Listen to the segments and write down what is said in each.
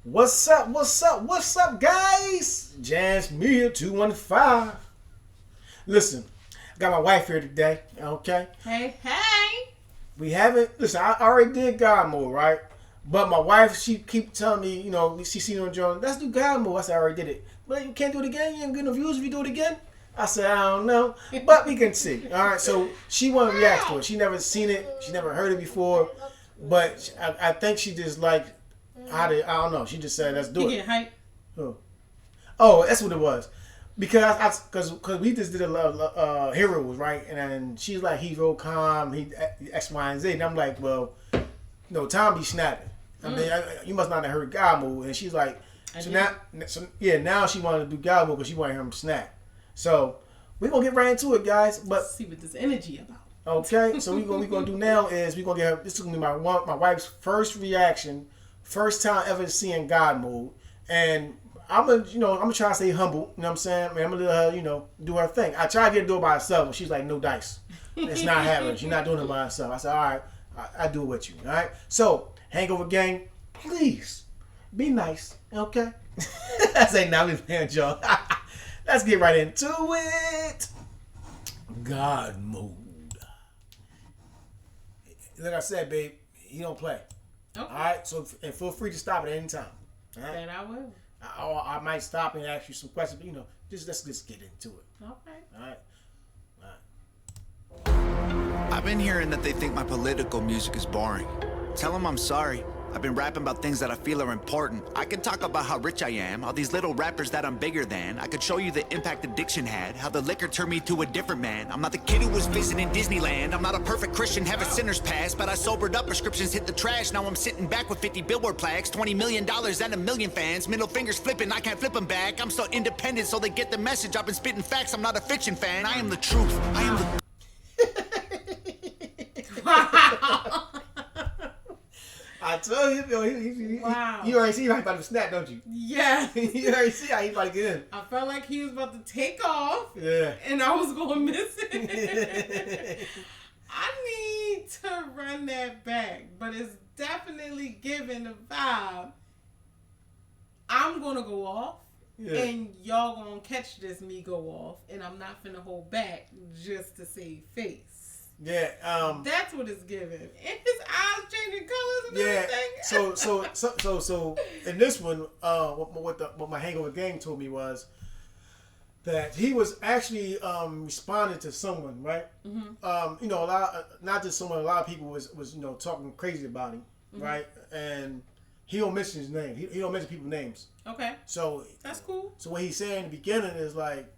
What's up? What's up? What's up, guys? Jazz Media 215. Listen, I got my wife here today. Okay. Hey. We haven't. Listen, I already did God mode, right? But my wife, she keep telling me, she seen on John, let's do God mode. I said, I already did it. But you can't do it again. You ain't getting no views if you do it again. I said, I don't know, but we can see. All right. So she want to react to it. She never seen it. She never heard it before. But I think she just like. I don't know. She just said, "Let's do it." You get hype. Oh, that's what it was. Because we just did a heroes, right? And then she's like hero, calm, he X, Y, and Z. And I'm like, well, Tom be snapping. I mean, you must not have heard God move. And she's like, now she wanted to do God move because she wanted him to snap. So we're gonna get right into it, guys. But let's see what this energy about. Okay, so we gonna do now is we're gonna get her. This is gonna be my wife's first reaction. First time ever seeing God mode, and I'm gonna try to stay humble. You know what I'm saying? I'm gonna let her, do her thing. I tried to get her to do it by herself, but she's like, no dice. It's not happening. She's not doing it by herself. I said, all right, I do it with you. All right. So, Hangover Gang, please be nice. Okay. I say, now we playing, y'all. Let's get right into it. God mode. Like I said, babe, he don't play. Okay. All right, so and feel free to stop at any time. All right? That I will. I might stop and ask you some questions, but let's just get into it. Okay. All right. I've been hearing that they think my political music is boring. Tell them I'm sorry. I've been rapping about things that I feel are important. I can talk about how rich I am, all these little rappers that I'm bigger than. I could show you the impact addiction had, how the liquor turned me to a different man. I'm not the kid who was visiting Disneyland. I'm not a perfect Christian, have a sinner's past, but I sobered up, prescriptions hit the trash. Now I'm sitting back with 50 billboard plaques, $20 million and a million fans. Middle fingers flipping, I can't flip them back. I'm so independent, so they get the message. I've been spitting facts, I'm not a fiction fan. I am the truth, I am the... I told you, wow. You already see how he about to snap, don't you? Yeah. You already see how he about to get in. I felt like he was about to take off. Yeah. And I was going to miss it. I need to run that back, but it's definitely giving the vibe. I'm going to go off, and y'all going to catch this me go off, and I'm not finna hold back just to save face. Yeah, that's what it's giving. And his eyes changing colors and everything. So in this one, what my Hangover Gang told me was that he was actually responding to someone, right? Mm-hmm. Not just someone. A lot of people was talking crazy about him, mm-hmm. right? And he don't mention his name. He don't mention people's names. Okay. So that's cool. So what he's saying in the beginning is like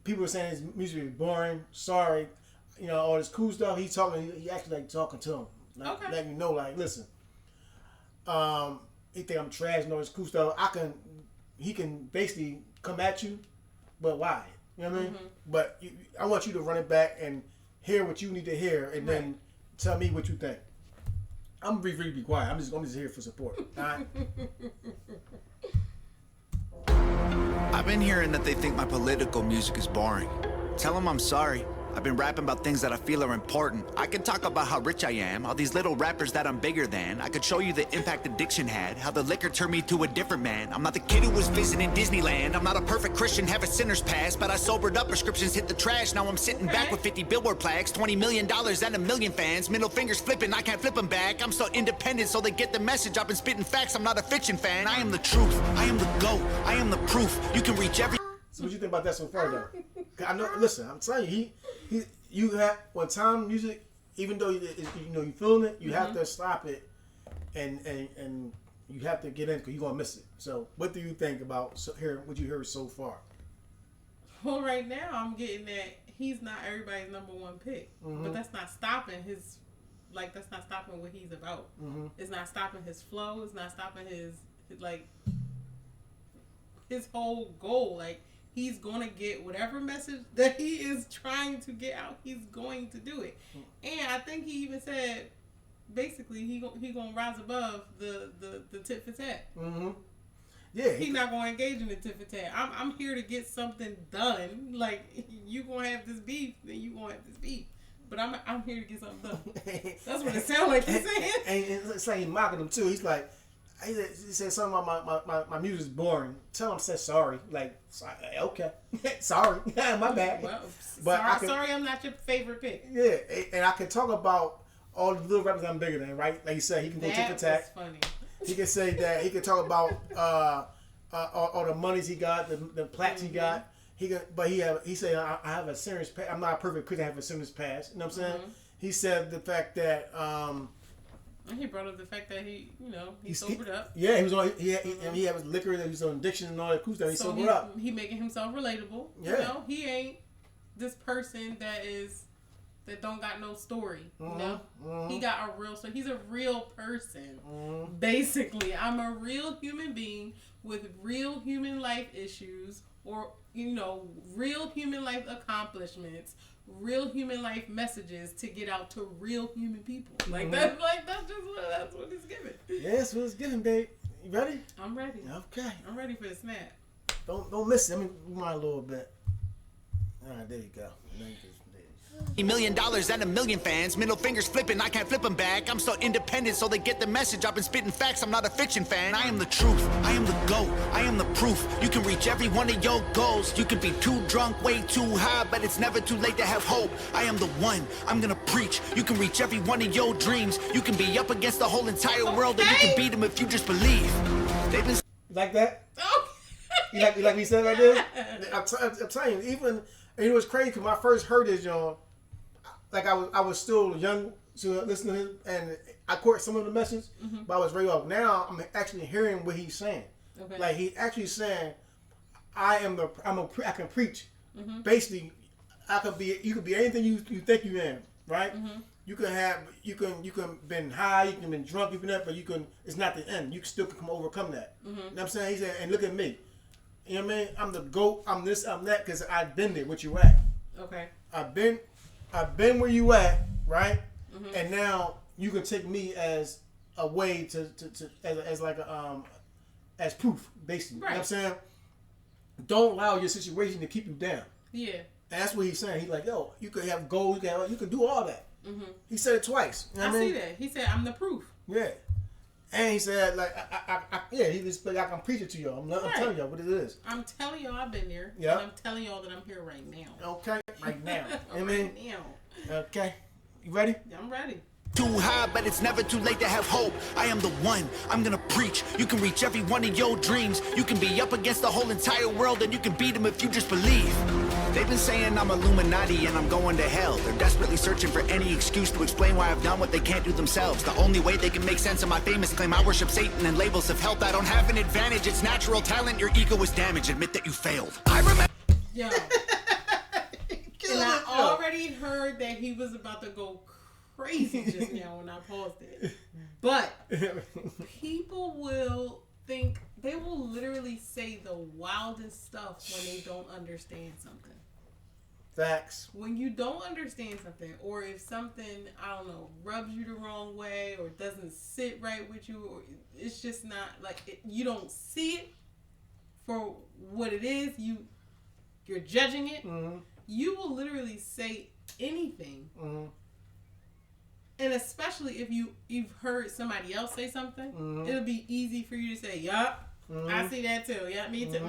people were saying his music is boring. Sorry. All this cool stuff. He actually like talking to him. Like, letting you know, like, listen, he think I'm trash and all this cool stuff. He can basically come at you, but why? You know what I mean? Mm-hmm. But I want you to run it back and hear what you need to hear and then tell me what you think. I'm gonna be quiet. I'm just here for support. All right? I've been hearing that they think my political music is boring. Tell them I'm sorry. I've been rapping about things that I feel are important. I can talk about how rich I am, all these little rappers that I'm bigger than. I could show you the impact addiction had, how the liquor turned me to a different man. I'm not the kid who was visiting Disneyland. I'm not a perfect Christian, have a sinner's past, but I sobered up, prescriptions hit the trash. Now I'm sitting back with 50 billboard plaques, $20 million and a million fans. Middle fingers flipping, I can't flip them back. I'm so independent, so they get the message. I've been spitting facts, I'm not a fiction fan. I am the truth, I am the GOAT, I am the proof. You can reach every... So what you think about that so far, though? I know. Listen, I'm telling you, you have when time music, even though you feeling it, you mm-hmm. have to stop it, and you have to get in because you're gonna miss it. So, what do you think about what you heard so far? Well, right now I'm getting that he's not everybody's number one pick, mm-hmm. but that's not stopping his. Like that's not stopping what he's about. Mm-hmm. It's not stopping his flow. It's not stopping his whole goal. Like. He's going to get whatever message that he is trying to get out. He's going to do it. And I think he even said, basically, he going to rise above the tit for tat. Mm-hmm. Yeah. He's not going to engage in the tit for tat. I'm here to get something done. Like, you going to have this beef, then you going to have this beef. But I'm here to get something done. That's what it sounds like he's saying. And it's like he's mocking him, too. He's like, he said something about my music is boring. Tell him I said sorry. Like, okay, sorry, my bad. Well, but sorry, I'm not your favorite pick. Yeah, and I can talk about all the little rappers I'm bigger than, right? Like you said, he can go tick and tack. Funny. He can say that. He can talk about all the monies he got, the plaques he got. He said I have a serious past. I'm not a perfect Christian. I have a serious past. You know what I'm saying? He said the fact that. And he brought up the fact that he sobered up. Yeah, he was on. He had his liquor. He was on addiction and all that cool stuff. He sobered up. He making himself relatable. Yeah. You know, he ain't this person that don't got no story. You know, he got a real. So he's a real person. Basically, I'm a real human being with real human life issues, or real human life accomplishments. Real human life messages to get out to real human people. That's what it's giving. Yeah, that's what it's giving, babe. You ready? I'm ready. Okay. I'm ready for the snap. Don't miss it. Let me rewind a little bit. All right, there you go. $1 million and 1 million fans, middle fingers flipping, I can't flip them back. I'm so independent, so they get the message. I've been spitting facts, I'm not a fiction fan. I am the truth, I am the GOAT, I am the proof. You can reach every one of your goals. You can be too drunk, way too high, but it's never too late to have hope. I am the one, I'm gonna preach. You can reach every one of your dreams. You can be up against the whole entire world, and you can beat them if you just believe. They've been like that? Okay. You like me said right there? I'm telling you, even, and it was crazy because when I first heard this, like I was still young to listen to him, and I caught some of the message, but I was very off. Now I'm actually hearing what he's saying. Okay. Like he's actually saying, I can preach. Basically, you could be anything you think you am, right? You can been high, you can been drunk, you can that, but it's not the end. You can still overcome that. You know what I'm saying? He said, and look at me. You know what I mean? I'm the GOAT. I'm this. I'm that. Because I've been there. What you at? Okay. I've been where you at, right? And now you can take me as a way as proof, basically. Right. You know what I'm saying? Don't allow your situation to keep you down. Yeah. And that's what he's saying. He's like, yo, you could have goals. You can do all that. He said it twice. You know what I mean? see that. He said, I'm the proof. Yeah. And he said, like, he just like, I can preach it to y'all. I'm telling y'all what it is. I'm telling y'all I've been there. Yeah. And I'm telling y'all that I'm here right now. Okay, right now. You know what I mean? Right now. Okay. You ready? I'm ready. too high, but it's never too late to have hope. I am the one, I'm gonna preach. You can reach every one of your dreams. You can be up against the whole entire world, and you can beat them if you just believe. They've been saying I'm Illuminati and I'm going to hell. They're desperately searching for any excuse to explain why I've done what they can't do themselves. The only way they can make sense of my famous claim I worship Satan and labels of health. I don't have an advantage, it's natural talent. Your ego is damaged, admit that you failed. I remember. Yo. And I already heard that he was about to go crazy just now when I paused it. But people will think, they will literally say the wildest stuff when they don't understand something. Facts. When you don't understand something, or if something, I don't know, rubs you the wrong way, or doesn't sit right with you, or it's just not, like, you don't see it for what it is, you're judging it, you will literally say anything. And especially if you've heard somebody else say something, it'll be easy for you to say, yup, I see that too. Yeah, me too.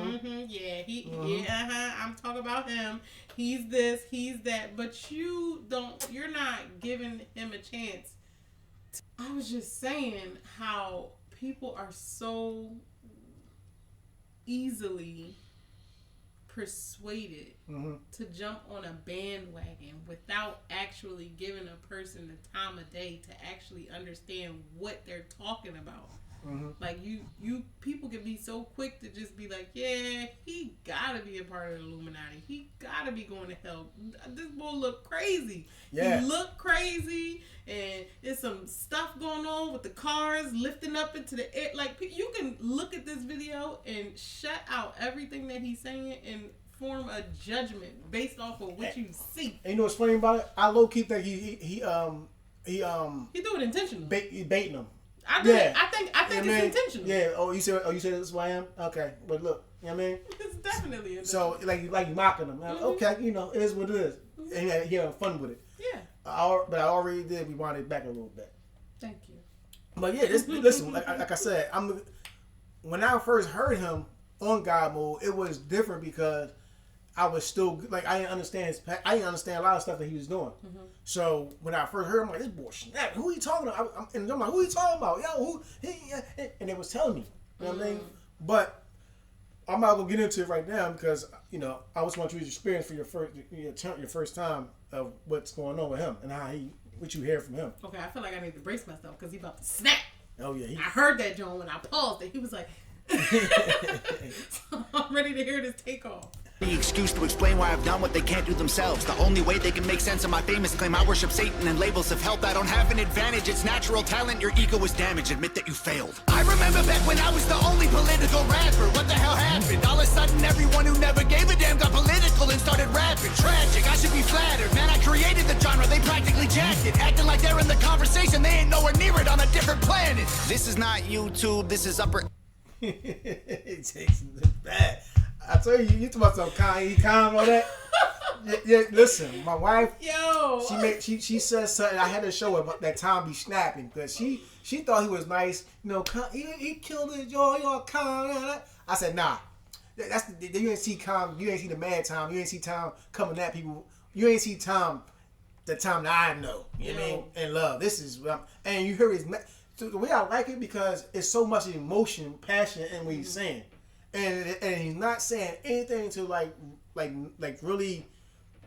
Yeah, I'm talking about him. He's this, he's that. But you're not giving him a chance. I was just saying how people are so easily persuaded to jump on a bandwagon without actually giving a person the time of day to actually understand what they're talking about. Like you people can be so quick to just be like, yeah, he gotta be a part of the Illuminati. He gotta be going to hell. This boy look crazy. Yeah. He look crazy, and there's some stuff going on with the cars lifting up into the air. Like, you can look at this video and shut out everything that he's saying and form a judgment based off of what you see. And you know what's funny about it? I low key think he do it intentionally. He baiting them. I do. Yeah. I think it's intentional. Yeah. Oh, you said this is who I am? Okay. But look, you know what I mean? It's definitely intentional. So like mocking them. Okay, it is what it is. And he having fun with it. Yeah. But I already did rewind it back a little bit. Thank you. But yeah, listen, like I said, when I first heard him on God Mode, it was different because I was still like I didn't understand I didn't understand a lot of stuff that he was doing. Mm-hmm. So when I first heard him, I'm like, this boy snap. Who he talking about? And I'm like, who he talking about? Yo, who? And it was telling me. You know what I mean? But I'm not gonna get into it right now because I just want you to experience for your first time of what's going on with him and what you hear from him. Okay, I feel like I need to brace myself because he about to snap. Oh yeah, I heard that John when I paused and he was like, so I'm ready to hear this takeoff. The excuse to explain why I've done what they can't do themselves. The only way they can make sense of my famous claim I worship Satan and labels of help. I don't have an advantage, it's natural talent. Your ego is damaged, admit that you failed. I remember back when I was the only political rapper. What the hell happened? All of a sudden everyone who never gave a damn got political and started rapping. Tragic, I should be flattered. Man, I created the genre, they practically jacked it. Acting like they're in the conversation, they ain't nowhere near it on a different planet. This is not YouTube, this is upper... It takes it bad. I tell you talking about some calm all that. Yeah, listen, my wife. Yo. She said something. I had to show her about that time be snapping because she thought he was nice. He killed it. Y'all calm. I said nah. That's you ain't see calm. You ain't see the mad time. You ain't see time coming at people. You ain't see time. The time that I know. You know what I mean? And love. This is and you hear his. So the way I like it because it's so much emotion, passion in what he's saying. And he's not saying anything to like really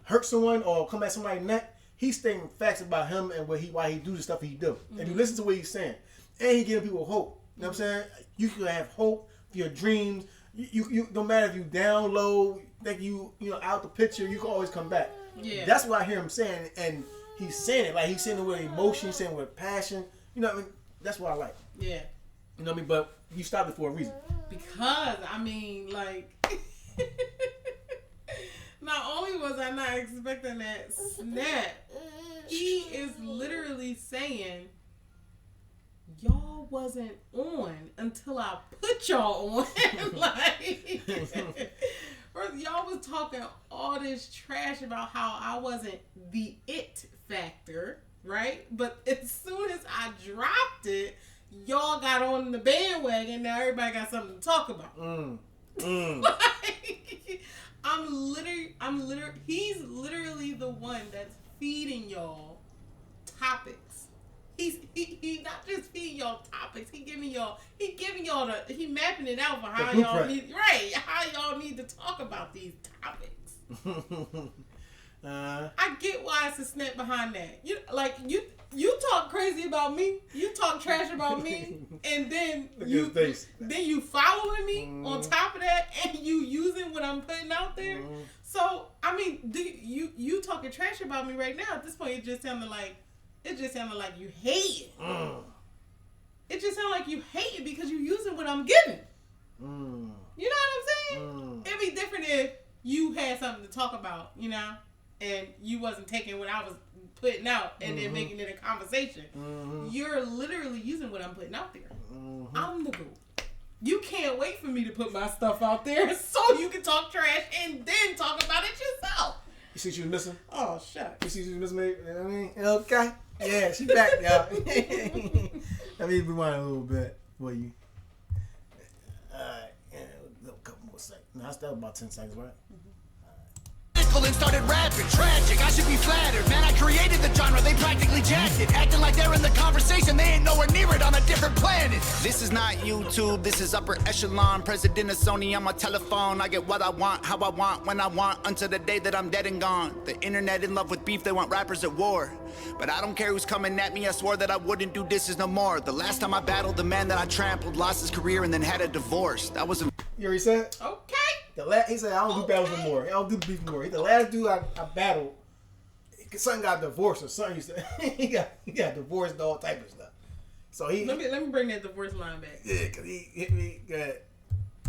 hurt someone or come at somebody's neck. He's stating facts about him and why he do the stuff he do. Mm-hmm. And you listen to what he's saying, and he giving people hope. You know what I'm saying? You can have hope for your dreams. You no matter if you down low, like you out the picture, you can always come back. Yeah. That's what I hear him saying, and he's saying it like he's saying it with emotion, he's saying it with passion. You know what I mean? That's what I like. Yeah. You know what I mean? But you stopped it for a reason. Because, I mean, like, not only was I not expecting that snap, he is literally saying, y'all wasn't on until I put y'all on. Like, first, y'all was talking all this trash about how I wasn't the it factor, right? But as soon as I dropped it, y'all got on the bandwagon. Now everybody got something to talk about. Like, he's literally the one that's feeding y'all topics. He not just feeding y'all topics. He mapping it out for how y'all need, right? How y'all need to talk about these topics. I get why it's a snap behind that. You talk crazy about me, you talk trash about me, and then you following me on top of that, and you using what I'm putting out there. So I mean, you talking trash about me right now? At this point, it just sounded like you hate it. It just sounded like you hate it because you're using what I'm giving. You know what I'm saying? It'd be different if you had something to talk about, and you wasn't taking what I was putting out and then making it a conversation. You're literally using what I'm putting out there. I'm the guru. You can't wait for me to put my stuff out there so you can talk trash and then talk about it yourself. You see what you was missing? Oh, shut. You see what you was missing? You know what I mean? Okay. Yeah, she back, y'all. Let me rewind a little bit for you. Alright, a couple more seconds. No, that was about 10 seconds, right? And started rapping. Tragic, I should be flattered. Man, I created the genre, they practically jacked it. Acting like they're in the conversation, they ain't nowhere near it on a different planet. This is not YouTube, this is upper echelon. President of Sony on my telephone. I get what I want, how I want, when I want, until the day that I'm dead and gone. The internet in love with beef, they want rappers at war. But I don't care who's coming at me, I swore that I wouldn't do disses no more. The last time I battled, the man that I trampled lost his career and then had a divorce. That wasn't... You already said? Okay. He said, I don't do battles no more. I don't do beef no more. The last dude I battled, son got divorced or something. He said he got divorced and all type of stuff. So let me bring that divorce line back. Yeah, because he hit me good.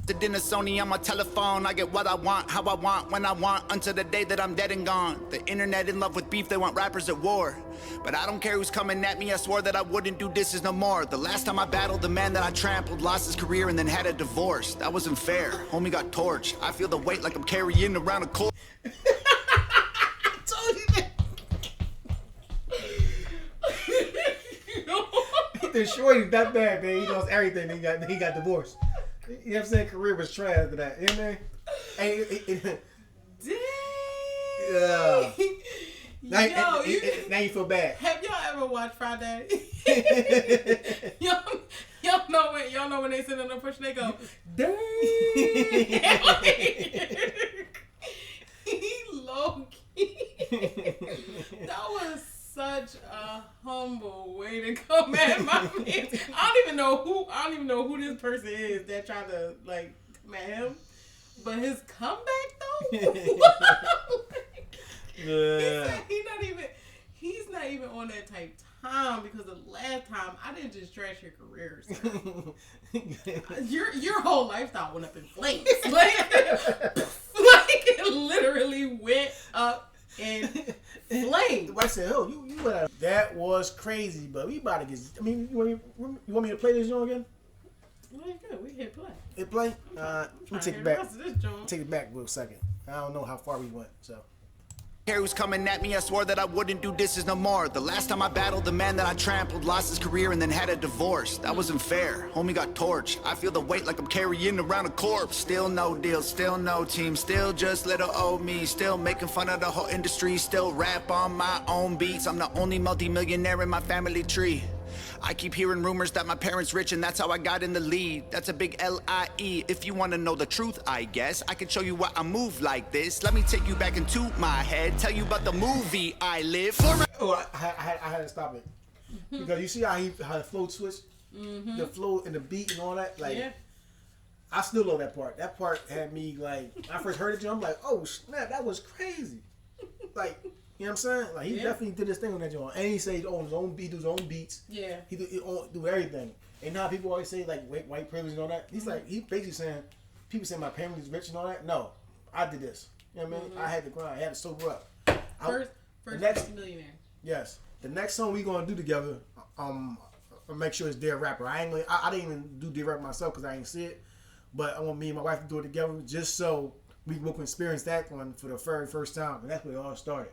The dinner Sony on my telephone. I get what I want, how I want, when I want, until the day that I'm dead and gone. The internet in love with beef, they want rappers at war. But I don't care who's coming at me, I swore that I wouldn't do disses no more. The last time I battled, the man that I trampled lost his career and then had a divorce. That wasn't fair. Homie got torched. I feel the weight like I'm carrying around a cold. I told you that. the shorty that bad, man. He lost everything. He got divorced. You know what I'm saying? Career was trash after that. You know what I mean? Dang. Yeah. Yo, now you feel bad. Have y'all ever watched Friday? y'all know when they sit on the push, they go, dang. He low key. That was such a humble way to come at my man. I don't even know who this person is that tried to like come at him. But his comeback though. He's not even on that type time because the last time I didn't just trash your career, sir. your whole lifestyle went up in flames. Like it literally went up in flames. I said, "Oh, you went out." That was crazy, but we about to get. I mean, you want me to play this joint again? Well, good. We hit play. Hit play. Let me take it back. Take it back for a second. I don't know how far we went, so. Who's coming at me, I swore that I wouldn't do this no more. The last time I battled the man that I trampled, lost his career and then had a divorce. That wasn't fair, homie got torched. I feel the weight like I'm carrying around a corpse. Still no deal, still no team, still just little old me. Still making fun of the whole industry, still rap on my own beats. I'm the only multi-millionaire in my family tree. I keep hearing rumors that my parents rich and that's how I got in the lead. That's a big L-I-E. If you want to know the truth, I guess I can show you why I move like this. Let me take you back into my head, tell you about the movie I live for. Oh, I had to stop it because you see how the flow switched, the flow and the beat and all that. Like, yeah. I still love that part. That part had me like. When I first heard it, I'm like, oh snap, that was crazy. Like. You know what I'm saying? Like, he definitely did his thing on that joint. And he said he owned his own beat, do his own beats. Yeah. He do everything. And now people always say, like, white privilege and all that. He's like, he basically saying, people say my parents is rich and all that. No, I did this. You know what I mean? I had to grind. I had to sober up. First next millionaire. Yes. The next song we going to do together, I'll make sure it's Dear Rapper. I didn't even do Dear Rapper myself because I ain't see it. But I want me and my wife to do it together just so we can experience that one for the very first time, and that's where it all started.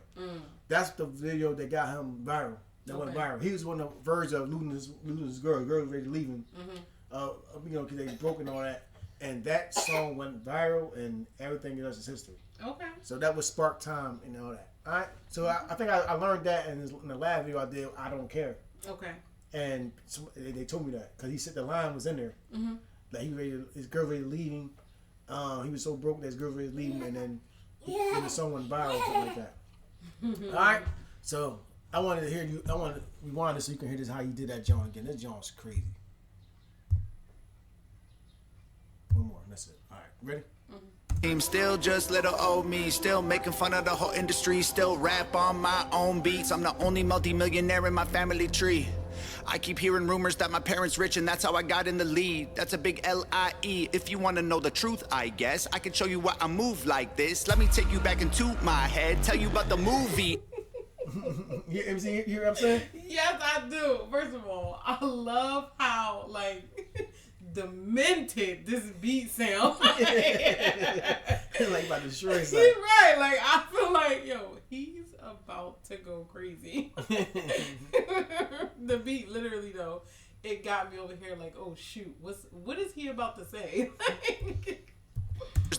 That's the video that got him viral. That went viral. He was on the verge of losing his girl. The girl was ready to leave him. Because they broke and all that. And that song went viral, and everything else is history. Okay. So that was spark time and all that. All right. So I think I learned that in the last video I did. I don't care. Okay. And so they told me that because he said the line was in there. That his girl ready to leave him. He was so broke that his girl was leaving, and then the song went viral, something like that. All right, so I wanted to hear you. I wanted to rewind it so you can hear this how you did that joint again. This joint's crazy. One more, and that's it. All right, ready? Team still just little old me, still making fun of the whole industry, still rap on my own beats. I'm the only multi-millionaire in my family tree. I keep hearing rumors that my parents rich and that's how I got in the lead. That's a big L-I-E. If you want to know the truth, I guess I can show you why I move like this. Let me take you back into my head, tell you about the movie. You hear what I'm saying? Yes, I do. First of all, I love how like demented this beat sounds. Like about to destroy something. He's right. Like I feel like he's about to go crazy. The beat literally though, it got me over here like, oh shoot, what is he about to say?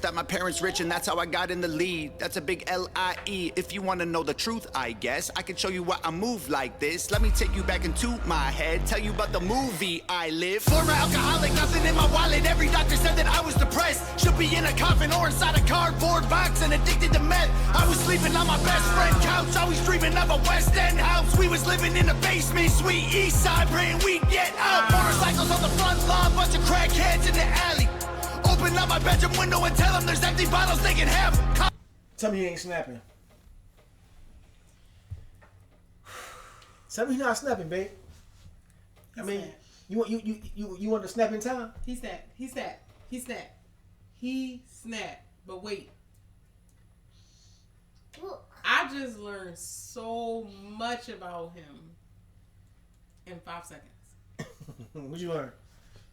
That my parents rich and that's how I got in the lead. That's a big L-I-E. If you want to know the truth, I guess I can show you why I move like this. Let me take you back into my head, tell you about the movie I live. Former alcoholic, nothing in my wallet. Every doctor said that I was depressed. Should be in a coffin or inside a cardboard box and addicted to meth. I was sleeping on my best friend couch, always dreaming of a West End house. We was living in a basement, sweet east side, praying we'd get out. Motorcycles on the front lawn, bunch of crackheads in the alley. Open up my bedroom window and tell them there's empty bottles they can have. Tell me he ain't snapping. Tell me he's not snapping, babe. You want the snapping time? He snapped. But wait. I just learned so much about him in 5 seconds. What'd you learn?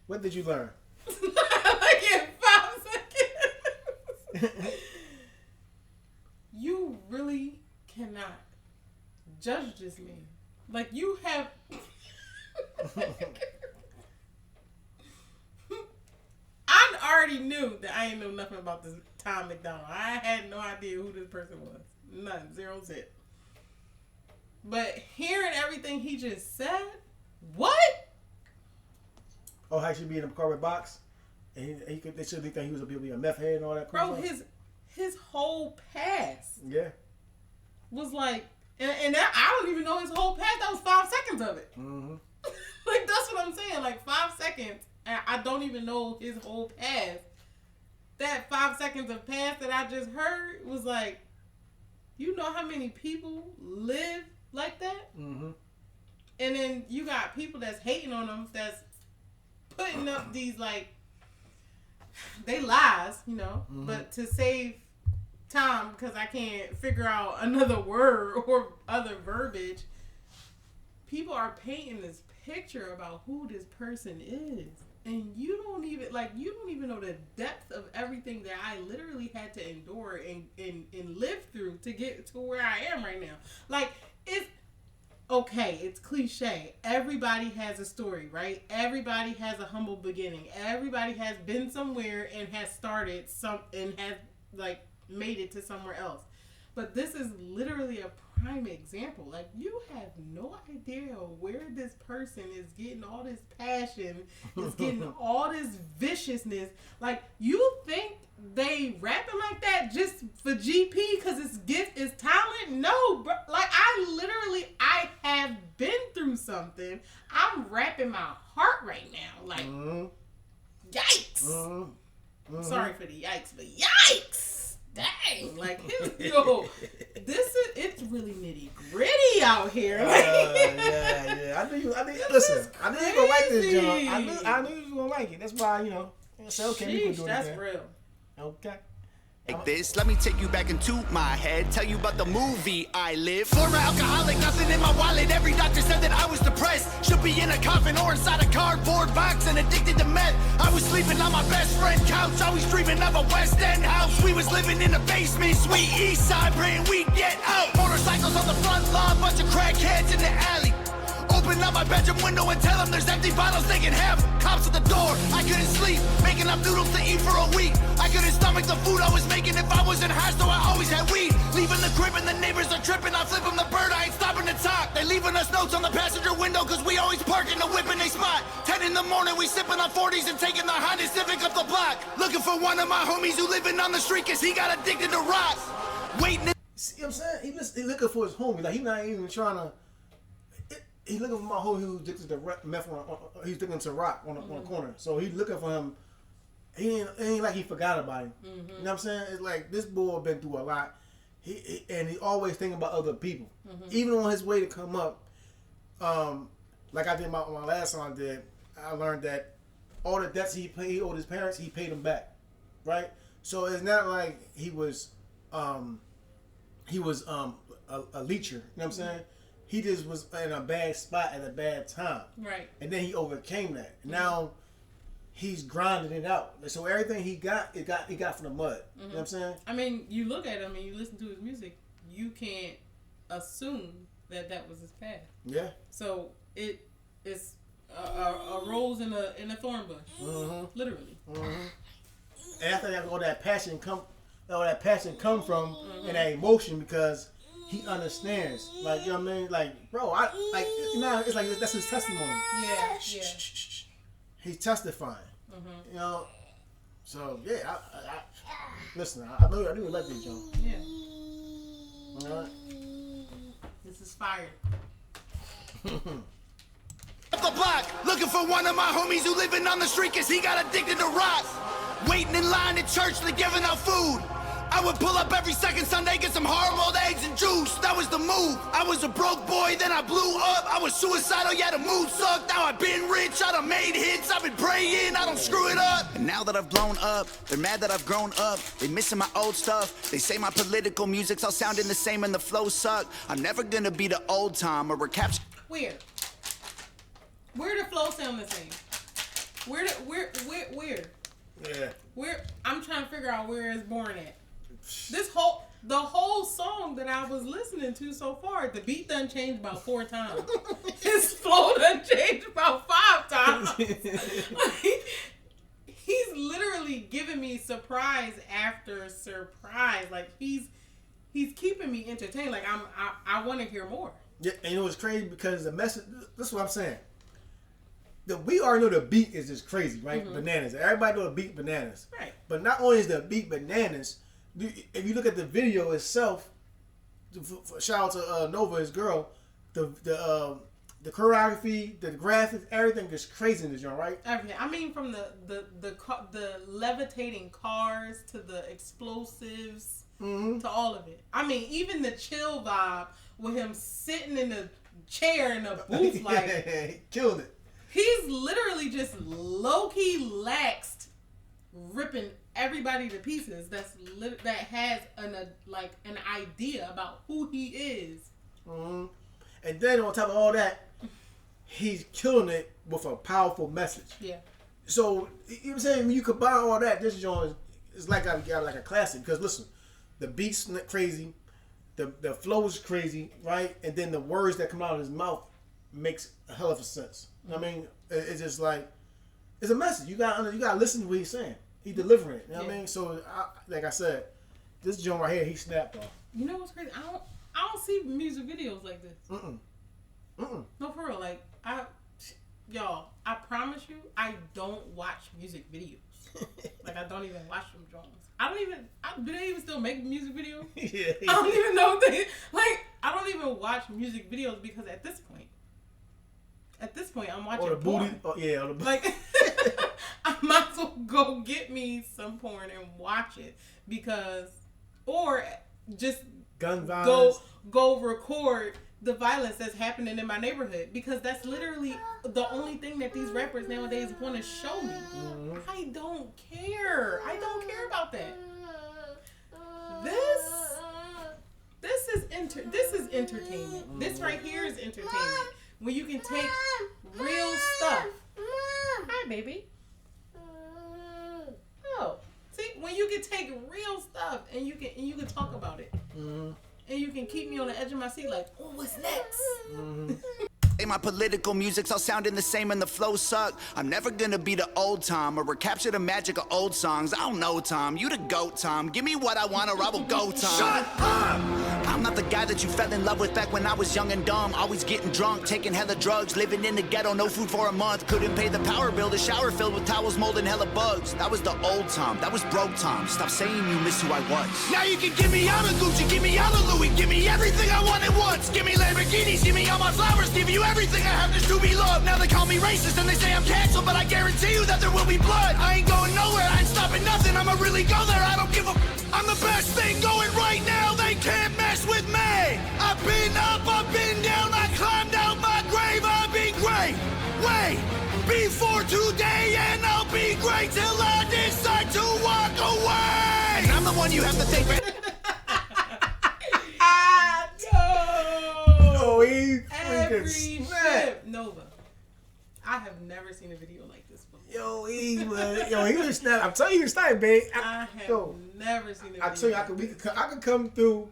What did you learn? Like in 5 seconds. You really cannot judge this man. Like you have already knew that I ain't know nothing about this Tom MacDonald. I had no idea who this person was. None. Zero zip. But hearing everything he just said, what? Oh, how she be in a cardboard box? And they should think he was a meth head and all that crap. Bro, his whole past. Yeah. Was like, and that, I don't even know his whole past. That was 5 seconds of it. Mm-hmm. Like, that's what I'm saying. Like, 5 seconds, and I don't even know his whole past. That 5 seconds of past that I just heard was like, you know how many people live like that? Mm-hmm. And then you got people that's hating on them, that's putting up these, like, they lies, you know, but to save time, because I can't figure out another word or other verbiage, people are painting this picture about who this person is, and you don't even know the depth of everything that I literally had to endure and live through to get to where I am right now. Like, it's okay, it's cliche. Everybody has a story, right? Everybody has a humble beginning. Everybody has been somewhere and has started some and has like made it to somewhere else. But this is literally a prime example. Like, you have no idea where this person is getting all this passion, is getting all this viciousness. Like, you think they rapping like that just for GP because it's gift, it's talent? No, bro. Like, I have been through something. I'm rapping my heart right now. Like, yikes. Sorry for the yikes, but yikes. Dang, like, it's really nitty gritty out here. Yeah. I knew you gonna like this, John. I knew you was gonna like it. That's why, I said, okay, we can do it. That's again. real. Okay. Like this, let me take you back into my head. Tell you about the movie I live. Former alcoholic, nothing in my wallet. Every doctor said that I was depressed. Should be in a coffin or inside a cardboard box and addicted to meth. I was sleeping on my best friend couch. Always dreaming of a West End house. We was living in a basement, sweet east side, praying we'd get out. Motorcycles on the front lawn, bunch of crackheads in the alley. Open up my bedroom window and tell them there's empty bottles they can have. Cops at the door, I couldn't sleep. Making up noodles to eat for a week. I couldn't stomach the food I was making if I wasn't high, so I always had weed. Leaving the crib and the neighbors are tripping. I flip them the bird, I ain't stopping to talk. They leaving us notes on the passenger window cause we always park in the whip in they spot. 10 in the morning, we sipping on 40s and taking the Honda Civic up the block. Looking for one of my homies who living on the street cause he got addicted to rock. Waiting. See what I'm saying? He looking for his homie. Like, he not even trying to... He's looking for my homie who's addicted to meth. He's addicted to rock on the corner. So he's looking for him. It ain't like he forgot about him. You know what I'm saying? It's like this boy been through a lot. He always thinking about other people. Even on his way to come up, like I did my last song I did, I learned that all the debts he owed his parents, he paid them back. Right? So it's not like he was a leecher. You know what I'm saying? He just was in a bad spot at a bad time. Right. And then he overcame that. Now he's grinding it out. So everything he got from the mud. You know what I'm saying? I mean, you look at him and you listen to his music, you can't assume that was his path. Yeah. So it's a rose in a thorn bush. Literally. And I think all that passion come from and that emotion because he understands, like, you know what I mean? Like, bro, it's like that's his testimony. Yeah. He's testifying. You know, so yeah. I listen. I knew like this, John. Yeah. All right. This is fire. Up the block, looking for one of my homies who living on the street cause he got addicted to rock. Waiting in line at church, they giving out food. I would pull up every second Sunday, get some hard-boiled eggs and juice. That was the move. I was a broke boy, then I blew up. I was suicidal, yeah, the mood sucked. Now I've been rich, I done made hits. I've been praying, I don't screw it up. And now that I've blown up, they're mad that I've grown up. They missing my old stuff. They say my political music's all sounding the same and the flows suck. I'm never gonna be the old time or recapture. Where the flow sound the same? Where? Yeah. Where? I'm trying to figure out where it's born at. The whole song that I was listening to so far, the beat done changed about 4 times. His flow done changed about 5 times. Like, he's literally giving me surprise after surprise. Like he's keeping me entertained. Like I want to hear more. Yeah, and you know it's crazy because the message. This is what I'm saying. We already know the beat is just crazy, right? Mm-hmm. Bananas. Everybody know the beat bananas. Right. But not only is the beat bananas, if you look at the video itself, shout out to Nova, his girl, the choreography, the graphics, everything is crazy in this joint, right? Everything. I mean, from the levitating cars to the explosives to all of it. I mean, even the chill vibe with him sitting in the chair in the booth, like killed it. He's literally just low-key laxed, ripping everybody to pieces. That has an idea about who he is. Mm-hmm. And then on top of all that, he's killing it with a powerful message. Yeah. So you know what I'm saying, when you combine all that, this joint is like a classic. Because listen, the beat's crazy, the flow is crazy, right? And then the words that come out of his mouth makes a hell of a sense. I mean, it's just like it's a message. You gotta listen to what he's saying. He's delivering it. You know what I mean? So, like I said, this joint right here, he snapped off. You know what's crazy? I don't see music videos like this. No, for real. Like y'all, I promise you, I don't watch music videos. Like I don't even watch them drawings. Do they even still make music videos? Yeah. I don't even know if I don't even watch music videos because at this point, I'm watching the booty. porn. Oh, yeah, the booty. Like, I might as well go get me some porn and watch it or just gun violence. Go record the violence that's happening in my neighborhood because that's literally the only thing that these rappers nowadays want to show me. Mm-hmm. I don't care. I don't care about that. This is entertainment. Mm-hmm. This right here is entertainment. When you can take real stuff. Hi, baby. Oh, see, when you can take real stuff and you can talk about it, and you can keep me on the edge of my seat, like, oh, what's next? My political music's all sounding the same and the flows suck. I'm never gonna be the old Tom or recapture the magic of old songs. I don't know, Tom. You the GOAT, Tom. Give me what I want or I will go, Tom. Shut up! I'm not the guy that you fell in love with back when I was young and dumb. Always getting drunk, taking hella drugs, living in the ghetto, no food for a month. Couldn't pay the power bill, the shower filled with towels molding hella bugs. That was the old Tom, that was broke Tom. Stop saying you miss who I was. Now you can give me out of Gucci, give me out of Louis, give me everything I wanted once. Give me Lamborghinis, give me all my flowers, give you everything I have just to be loved. Now they call me racist and they say I'm canceled, but I guarantee you that there will be blood. I ain't going nowhere, I ain't stopping nothing. I'ma really go there, I don't give a I'm the best thing going right now, they can't mess with me. I've been up, I've been down, I climbed out my grave, I've been great. Wait, before today and I'll be great till I decide to walk away. And I'm the one you have to take back. Every shit. Nova. I have never seen a video like this before. He was snap. I'm telling you, he snap, babe. I have never seen a video. I tell you, I could come through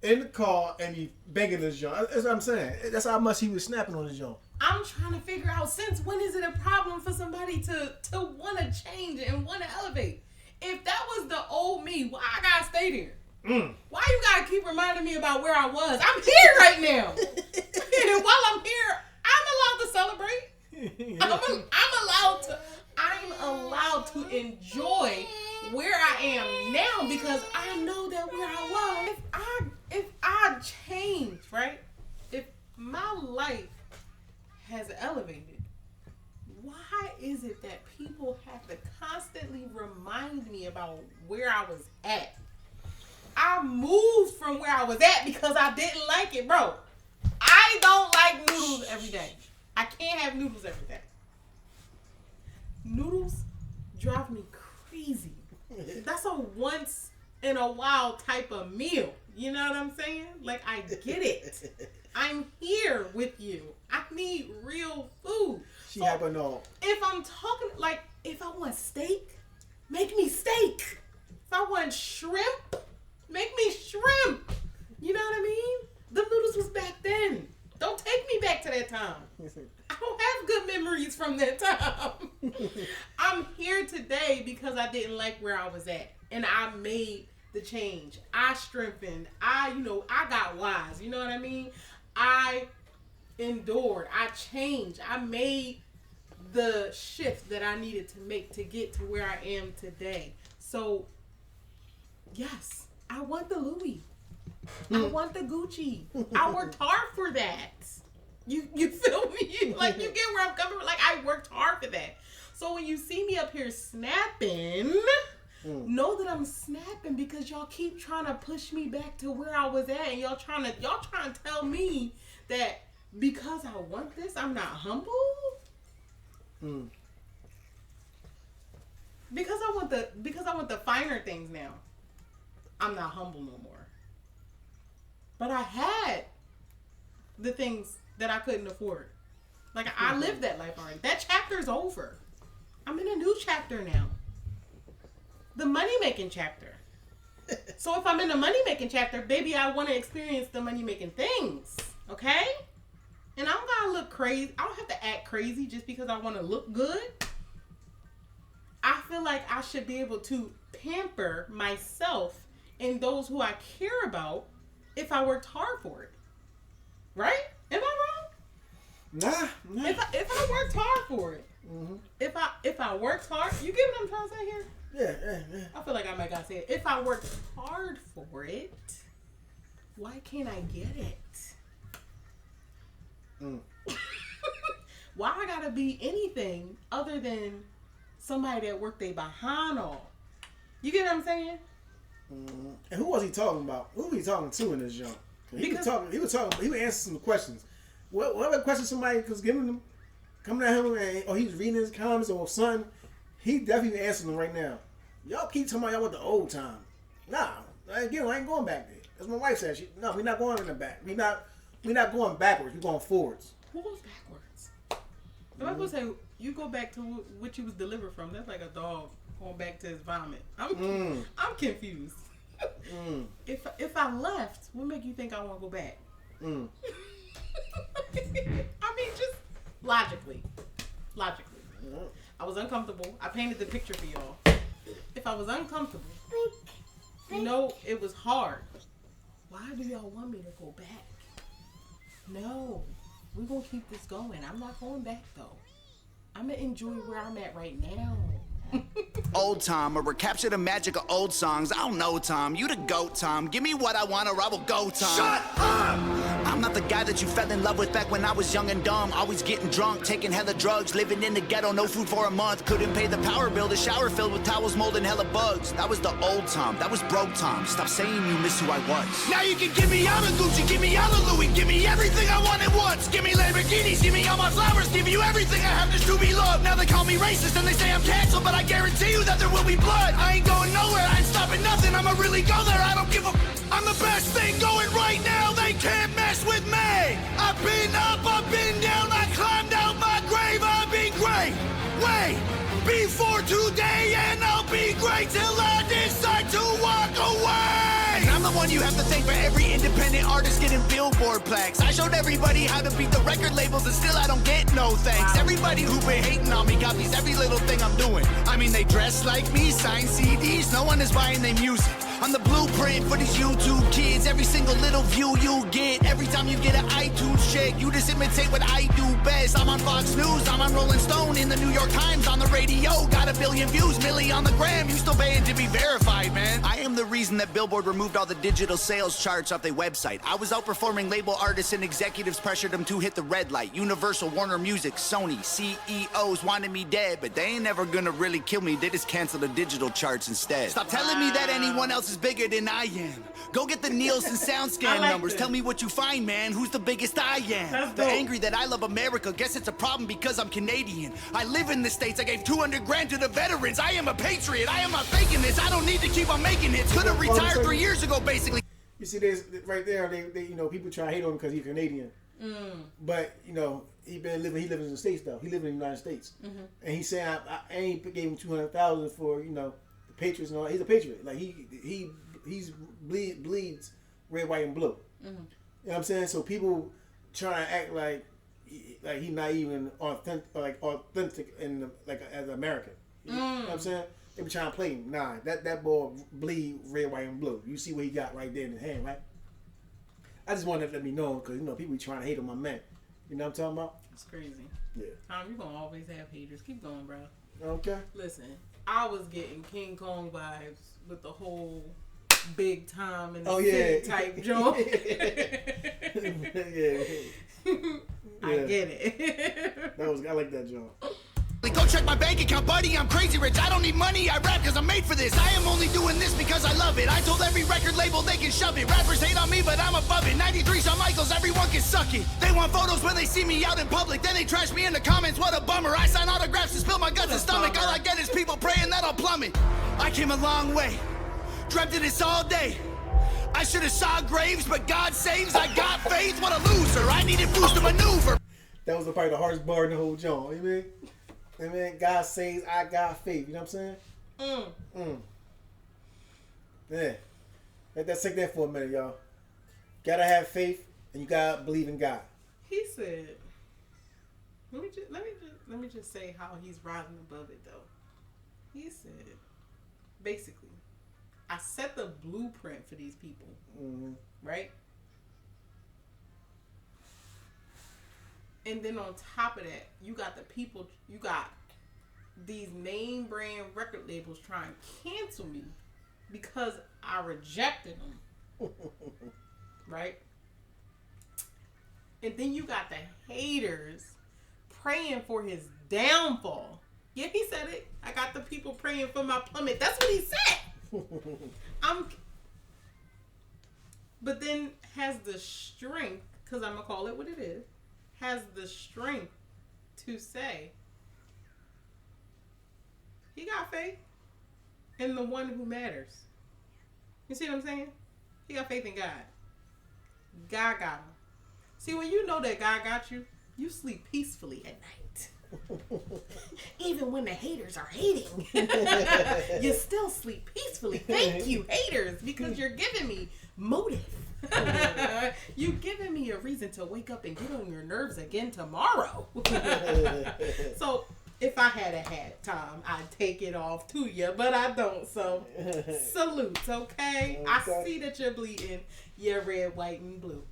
in the car and be begging this joint. That's what I'm saying. That's how much he was snapping on this joint. I'm trying to figure out since when is it a problem for somebody to want to change and want to elevate? If that was the old me, why I gotta stay there? Why you gotta keep reminding me about where I was? I'm here right now. And while I'm here, I'm allowed to celebrate. I'm allowed to enjoy where I am now because I know that where I was, if I change, right? If my life has elevated, why is it that people have to constantly remind me about where I was at? I moved from where I was at because I didn't like it, bro. I don't like noodles every day. I can't have noodles every day. Noodles drive me crazy. That's a once in a while type of meal. You know what I'm saying? Like, I get it. I'm here with you. I need real food. She happen to know. If I'm talking, like, if I want steak, make me steak. If I want shrimp, make me shrimp. You know what I mean? The noodles was back then. Don't take me back to that time. I don't have good memories from that time. I'm here here today because I didn't like where I was at. And I made the change. I strengthened. I got wise. You know what I mean? I endured. I changed. I made the shift that I needed to make to get to where I am today. So, yes, I want the Louis. I want the Gucci. I worked hard for that. You feel me? Like, you get where I'm coming from? Like, I worked hard for that. So when you see me up here snapping, know that I'm snapping because y'all keep trying to push me back to where I was at, and y'all trying to tell me that because I want this, I'm not humble. Because I want the finer things now, I'm not humble no more. But I had the things that I couldn't afford. Like, I lived that life already. That chapter's over. I'm in a new chapter now. The money-making chapter. So if I'm in the money-making chapter, baby, I want to experience the money-making things. Okay? And I don't gotta look crazy. I don't have to act crazy just because I want to look good. I feel like I should be able to pamper myself and those who I care about if I worked hard for it. Right? Am I wrong? Nah. If I worked hard for it. Mm-hmm. If I worked hard, you get what I'm trying to say here? Yeah. I feel like I might gotta say it. If I worked hard for it, why can't I get it? Why I gotta be anything other than somebody that worked their behind off? You get what I'm saying? And who was he talking about? Who was he talking to in this jump? He was answering some questions. Whatever questions somebody was giving him, coming at him, or he was reading his comments or something, he definitely answering them right now. Y'all keep talking about y'all want the old time. Nah, I ain't going back there. As my wife said, no, we're not going in the back. We're not going backwards. We're going forwards. Who goes backwards? If I was say you go back to what you was delivered from, that's like a dog going back to his vomit. I'm confused. If I left, what make you think I want to go back? I mean, just logically. I was uncomfortable. I painted the picture for y'all. If I was uncomfortable, it was hard. Why do y'all want me to go back? No, we're going to keep this going. I'm not going back, though. I'm going to enjoy where I'm at right now. Old Tom, or recapture the magic of old songs. I don't know, Tom. You the GOAT, Tom. Give me what I want or I will go, Tom. Shut up! I'm not the guy that you fell in love with back when I was young and dumb. Always getting drunk, taking hella drugs, living in the ghetto, no food for a month. Couldn't pay the power bill, the shower filled with towels, mold, and hella bugs. That was the old Tom. That was broke Tom. Stop saying you miss who I was. Now you can give me all the Gucci, give me all the Louis, give me everything I want at once. Give me Lamborghinis, give me all my flowers, give you everything I have just to be loved. Now they call me racist and they say I'm canceled, but I guarantee you that there will be blood. I ain't going nowhere, I ain't stopping nothing. I'ma really go there, I don't give a... I'm the best thing going right now, they can't mess with me. I've been up, I've been down, I climbed out my grave, I've been great. Way before today, and I'll be great till I decide to walk away. And I'm the one you have to thank for every independent artist getting Billboard plaques. I showed everybody how to beat the record labels and still I don't get no thanks. Everybody who been hating on me copies every little thing I'm doing. I mean, they dress like me, sign CDs, no one is buying their music. I'm the blueprint for these YouTube kids. Every single little view you get, every time you get an iTunes check, you just imitate what I do best. I'm on Fox News, I'm on Rolling Stone, in the New York Times, on the radio. Got 1 billion views, milli on the gram. You still paying to be verified, man. I am the reason that Billboard removed all the digital sales charts off their website. I was outperforming label artists and executives pressured them to hit the red light. Universal, Warner Music, Sony, CEOs wanted me dead, but they ain't never gonna really kill me. They just cancel the digital charts instead. Stop telling me that anyone else is bigger than I am. Go get the Nielsen SoundScan numbers. Tell me what you find, man. Who's the biggest I am? They're angry that I love America. Guess it's a problem because I'm Canadian. I live in the States. I gave 200 grand to the veterans. I am a patriot. I am not faking this. I don't need to keep on making hits. Could have retired 3 years ago, basically. You see, there's right there. They people try to hate on him because he's Canadian. But he lives in the States though. He lives in the United States, and he's saying I ain't gave him 200,000 for the Patriots and all. He's a patriot. Like he bleeds red, white, and blue. You know what I'm saying? So people try to act like he's not even authentic in as an American. You know what I'm saying? They be trying to play him. Nah, that boy bleed red, white, and blue. You see what he got right there in his hand, right? I just wanted to let me know because, you know, people be trying to hate on my man. You know what I'm talking about? It's crazy. Yeah. Tom, you're going to always have haters. Keep going, bro. Okay. Listen, I was getting King Kong vibes with the whole big time and the city type joint. I get it. I like that joint. Go check my bank account, buddy. I'm crazy rich. I don't need money. I rap because I'm made for this. I am only doing this because I love it. I told every record label they can shove it. Rappers hate on me, but I'm above it. 93 Shawn Michaels, everyone can suck it. They want photos when they see me out in public. Then they trash me in the comments. What a bummer. I sign autographs and spill my guts and stomach. All I get is people praying that I'll plummet. I came a long way. Dreamt of this all day. I should have saw graves, but God saves. I got faith. What a loser. I needed boost to maneuver. That was probably the hardest bar in the whole joint. You mean? And then God says, I got faith. You know what I'm saying? Yeah. Let that sink there for a minute, y'all. Gotta have faith, and you gotta believe in God. He said, let me just say how he's rising above it though. He said, basically, I set the blueprint for these people, right? And then on top of that, you got these name brand record labels trying to cancel me because I rejected them. Right? And then you got the haters praying for his downfall. Yeah, he said it. I got the people praying for my plummet. That's what he said. But then has the strength, because I'm going to call it what it is, has the strength to say he got faith in the one who matters. You see what I'm saying? He got faith in God. God got him. See, when you know that God got you, you sleep peacefully at night. Even when the haters are hating, you still sleep peacefully. Thank you, haters, because you're giving me motive. You're giving me a reason to wake up and get on your nerves again tomorrow. So if I had a hat, Tom, I'd take it off to you, but I don't. So salutes, okay? I see that you're bleeding. You're red, white, and blue.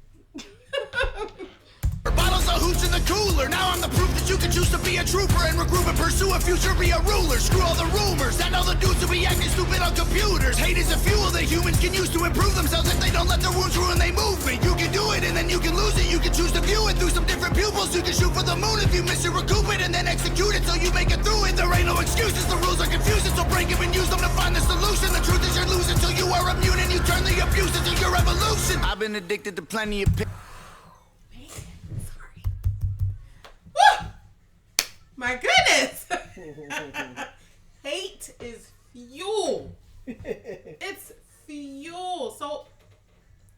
Bottles of hooch in the cooler. Now I'm the proof that you can choose to be a trooper and regroup and pursue a future, be a ruler. Screw all the rumors and all the dudes who be acting stupid on computers. Hate is a fuel that humans can use to improve themselves if they don't let their wounds ruin they movement. You can do it and then you can lose it. You can choose to view it through some different pupils. You can shoot for the moon if you miss it, recoup it and then execute it till you make it through it. There ain't no excuses. The rules are confusing, so break them and use them to find the solution. The truth is you're losing till you are immune and you turn the abuse into your revolution. I've been addicted to plenty of My goodness. Hate is fuel. It's fuel. So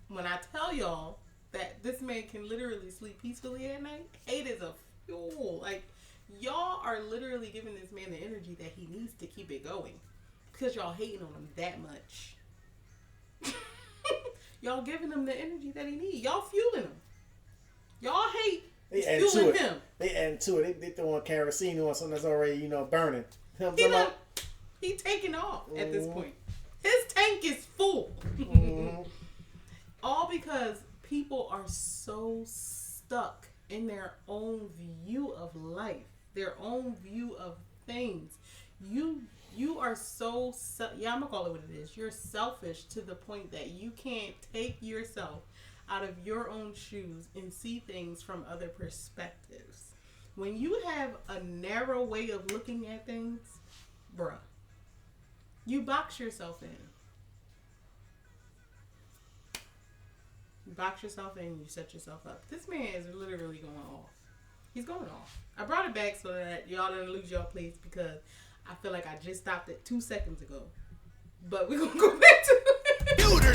when I tell y'all that this man can literally sleep peacefully at night, hate is a fuel. Like, y'all are literally giving this man the energy that he needs to keep it going because y'all hating on him that much. Y'all giving him the energy that he needs. Y'all fueling him. Y'all hate. They add to it. They add to it. They throwing kerosene on something that's already, burning. He taking off at this point. His tank is full. All because people are so stuck in their own view of life, their own view of things. You are so I'm gonna call it what it is. You're selfish to the point that you can't take yourself out of your own shoes and see things from other perspectives. When you have a narrow way of looking at things, bruh, you box yourself in. You box yourself in, you set yourself up. This man is literally going off. He's going off. I brought it back so that y'all didn't lose your place because I feel like I just stopped it 2 seconds ago. But we're going to go back to it.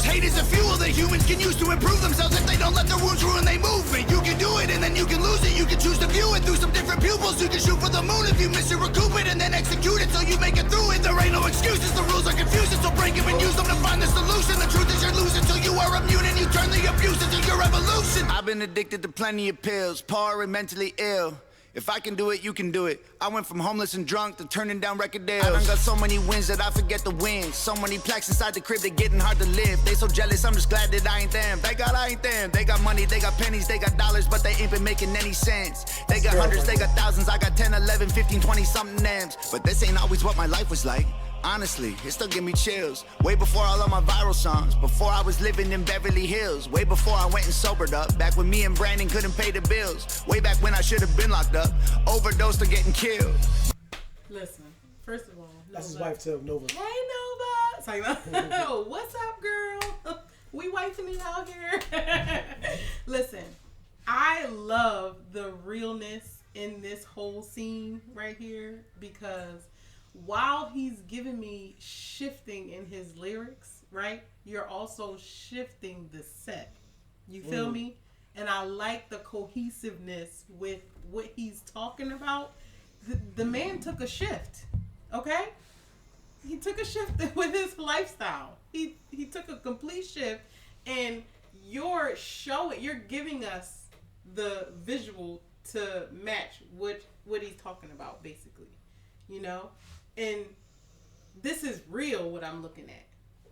Hate is a fuel that humans can use to improve themselves if they don't let their wounds ruin their movement. You can do it and then you can lose it. You can choose to view it through some different pupils. You can shoot for the moon if you miss it, recoup it and then execute it till you make it through it. There ain't no excuses. The rules are confusing, so break them and use them to find the solution. The truth is you're losing till you are immune and you turn the abuse into your revolution. I've been addicted to plenty of pills, poor and mentally ill. If I can do it, you can do it. I went from homeless and drunk to turning down record deals. I done got so many wins that I forget the wins. So many plaques inside the crib, they getting hard to live. They so jealous, I'm just glad that I ain't them. I ain't them. They got money, they got pennies, they got dollars, but they ain't been making any sense. They got hundreds, they got thousands, I got 10, 11, 15, 20 something names. But this ain't always what my life was like. Honestly, it still give me chills. Way before all of my viral songs, before I was living in Beverly Hills, way before I went and sobered up, back when me and Brandon couldn't pay the bills, way back when I should have been locked up, overdosed or getting killed. Listen, first of all, that's his wife too, Nova. Hey Nova, it's like, what's up, girl? We wifing it out here. Listen, I love the realness in this whole scene right here, because while he's giving me shifting in his lyrics, right, you're also shifting the set. You feel me? And I like the cohesiveness with what he's talking about. The man took a shift, okay? He took a shift with his lifestyle. He took a complete shift, and you're giving us the visual to match what he's talking about, basically, you know? And this is real, what I'm looking at.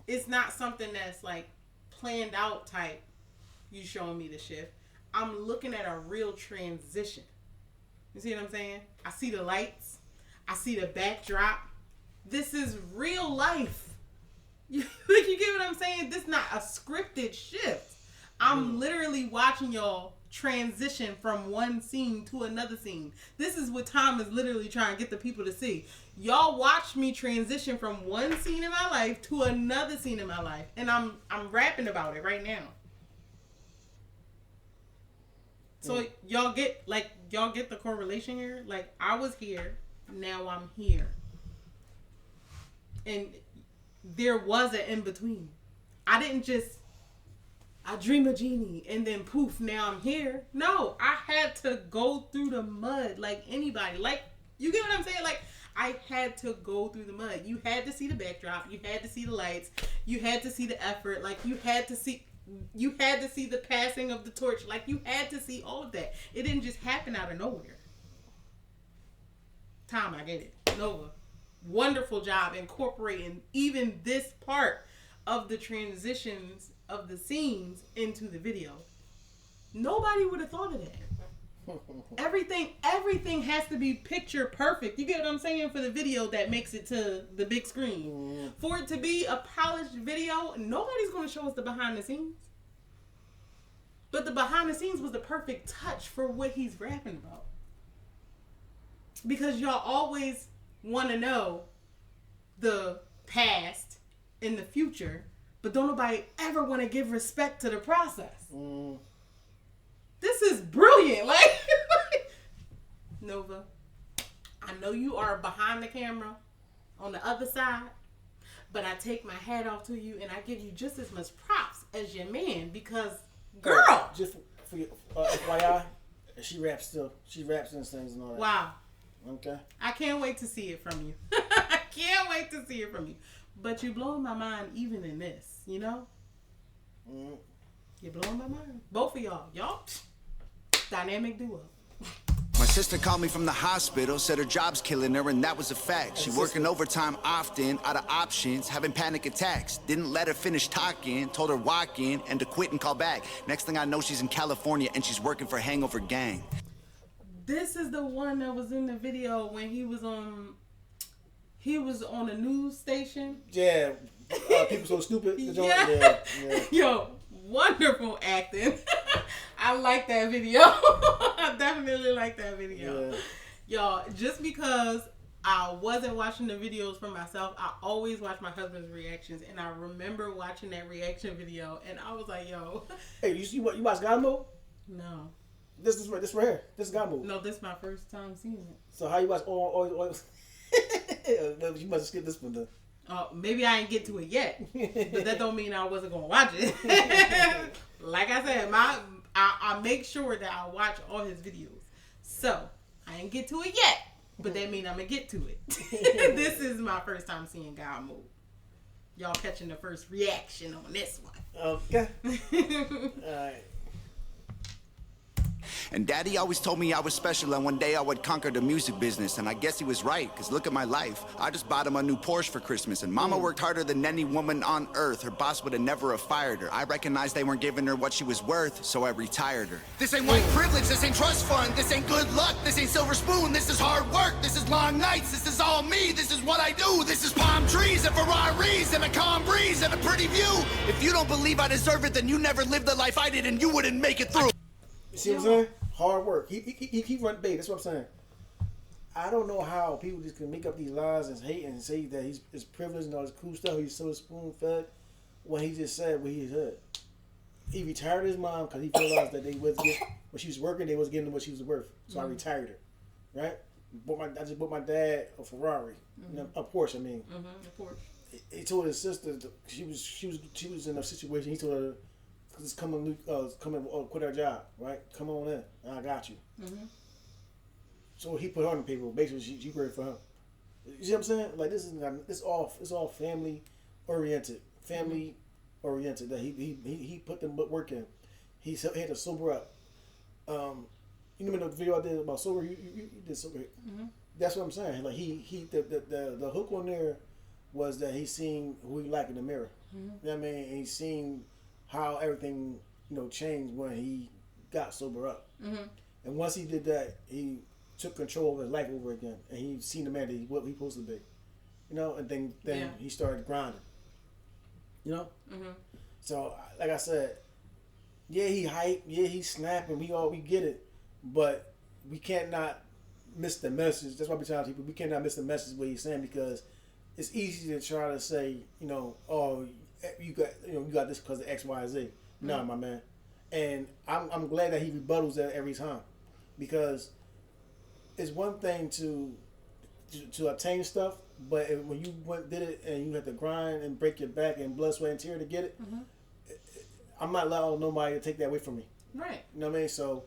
It's not something that's like planned out type, you showing me the shift. I'm looking at a real transition. You see what I'm saying? I see the lights. I see the backdrop. This is real life. You get what I'm saying? This is not a scripted shift. I'm literally watching y'all transition from one scene to another scene. This is what Tom is literally trying to get the people to see. Y'all watch me transition from one scene in my life to another scene in my life, and I'm rapping about it right now. So y'all get the correlation here. Like, I was here, now I'm here, and there was an in between. I didn't just I dream a genie and then poof, now I'm here. No, I had to go through the mud like anybody. Like, you get what I'm saying? Like, I had to go through the mud. You had to see the backdrop. You had to see the lights. You had to see the effort. Like, you had to see the passing of the torch. Like, you had to see all of that. It didn't just happen out of nowhere. Tom, I get it. Nova, wonderful job incorporating even this part of the transitions of the scenes into the video. Nobody would have thought of that. Everything has to be picture perfect. You get what I'm saying? For the video that makes it to the big screen. For it to be a polished video, nobody's going to show us the behind the scenes. But the behind the scenes was the perfect touch for what he's rapping about. Because y'all always want to know the past and the future, but don't nobody ever want to give respect to the process. This is brilliant. Like, Nova, I know you are behind the camera on the other side, but I take my hat off to you and I give you just as much props as your man, because, girl. Just for FYI, she raps and sings and all that. Wow. Okay. I can't wait to see it from you. I can't wait to see it from you. But you're blowing my mind even in this, you know? You're blowing my mind. Both of y'all. Y'all, dynamic duo. My sister called me from the hospital, said her job's killing her, and that was a fact. She working overtime often, out of options, having panic attacks. Didn't let her finish talking, told her walk in and to quit and call back. Next thing I know, she's in California and she's working for Hangover Gang. This is the one that was in the video when he was on a news station. Yeah, people so stupid. Yeah. Yo, wonderful acting. I like that video. I definitely like that video. Yeah. Y'all, just because I wasn't watching the videos for myself, I always watch my husband's reactions, and I remember watching that reaction video, and I was like, yo. Hey, you watch God Mode? No. This right here. This is God Mode. No, this is my first time seeing it. So how you watch all you must have skipped this one, though. Maybe I ain't get to it yet, but that don't mean I wasn't gonna watch it. Like I said, I make sure that I watch all his videos. So I ain't get to it yet, but that means I'm gonna get to it. This is my first time seeing God Mode. Y'all catching the first reaction on this one. Okay. All right. And Daddy always told me I was special and one day I would conquer the music business. And I guess he was right, cause look at my life. I just bought him a new Porsche for Christmas. And Mama worked harder than any woman on earth. Her boss would have never have fired her. I recognized they weren't giving her what she was worth, so I retired her. This ain't white privilege, this ain't trust fund, this ain't good luck, this ain't silver spoon, this is hard work, this is long nights, this is all me, this is what I do, this is palm trees and Ferraris and a calm breeze and a pretty view. If you don't believe I deserve it, then you never lived the life I did and you wouldn't make it through. You see what I'm saying? Hard work. He run bait. That's what I'm saying. I don't know how people just can make up these lies and hate and say that he's privileged and all this cool stuff. He's so spoon fed when he just said what he said. He retired his mom because he realized that they was when she was working, they was getting what she was worth. So I retired her, right? I just bought my dad a Ferrari, a Porsche. I mean, a Porsche. He told his sister she was in a situation. He told her, "Just come and quit her job, right? Come on in, I got you." So he put her on the paper. Basically, she worked for him. You see what I'm saying? Like it's all family oriented. That he put them work in. He had to sober up. You remember the video I did about sober? You did sober. That's what I'm saying. Like the hook on there was that he seen who he liked in the mirror. You know what I mean? And he seen how everything changed when he got sober up. And once he did that, he took control of his life over again, and he seen the man that what he supposed to be. And then he started grinding. So like I said, yeah, he hype, yeah, he snapping, we get it, but we can't not miss the message. That's why we tell people we cannot miss the message what he's saying, because it's easy to try to say, oh, you got this because of X, Y, Z. No, my man. And I'm glad that he rebuttals that every time, because it's one thing to obtain stuff, but when you did it and you had to grind and break your back and blood, sweat, and tear to get it, I'm not allowing nobody to take that away from me. Right. You know what I mean? So,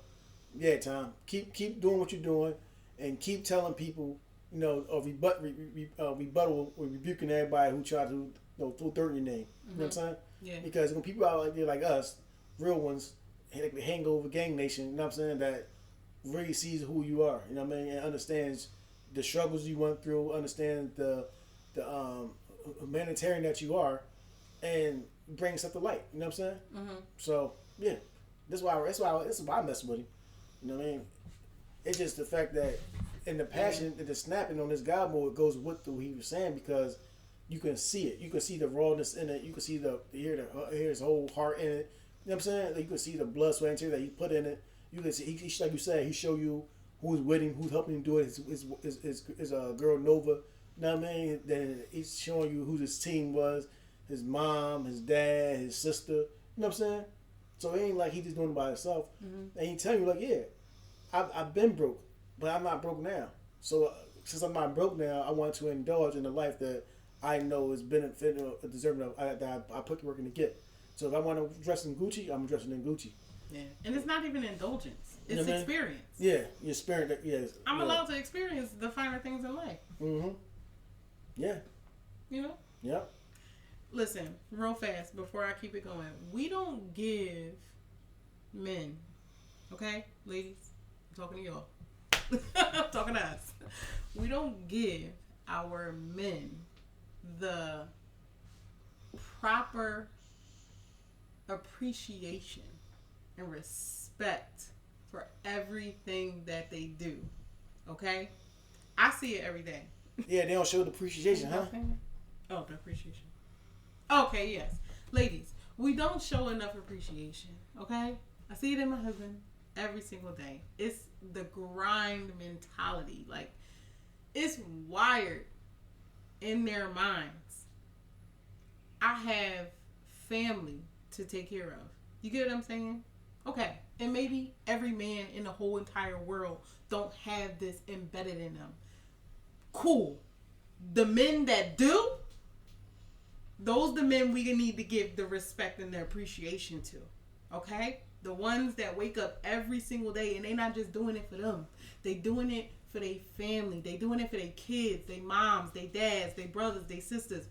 yeah, Tom, keep doing what you're doing, and keep telling people, or rebuttal or rebuking everybody who try to throw dirt in your name. You know what I'm saying? Yeah. Because when people out there like us, real ones, like the hangover gang nation, you know what I'm saying, that really sees who you are, you know what I mean, and understands the struggles you went through, understand the humanitarian that you are, and bring stuff to light. You know what I'm saying? So yeah, that's why I mess with him. You know what I mean? It's just the fact that in the passion, the snapping on this God mode goes with what he was saying, because you can see it. You can see the rawness in it. You can see hear his whole heart in it. You know what I'm saying? Like, you can see the blood, sweat, and tears that he put in it. You can see, he like you said, he show you who's with him, who's helping him do it. His girl Nova. You know what I mean? Then he's showing you who his team was, his mom, his dad, his sister. You know what I'm saying? So it ain't like he just doing it by himself. And he telling you like, yeah, I've been broke, but I'm not broke now. So since I'm not broke now, I want to indulge in the life that I know is benefiting or deserving of that I put the work in to get. So if I want to dress in Gucci, I'm dressing in Gucci. Yeah, and it's not even indulgence; it's experience. Yeah, your spirit. Yeah, I'm allowed to experience the finer things in life. Yeah. Yep. Listen, real fast before I keep it going. We don't give men, okay, ladies. I'm talking to y'all. I'm talking to us. We don't give our men the proper appreciation and respect for everything that they do. Okay? I see it every day. Yeah, they don't show the appreciation, huh? Oh, the appreciation. Okay, yes. Ladies, we don't show enough appreciation. Okay? I see it in my husband every single day. It's the grind mentality. Like, it's wired in their minds. I have family to take care of. You get what I'm saying? Okay. And maybe every man in the whole entire world don't have this embedded in them. Cool. The men that do, those the men we need to give the respect and the appreciation to. Okay? The ones that wake up every single day and they not just doing it for them. They doing it for their family. They doing it for their kids, their moms, their dads, their brothers, their sisters.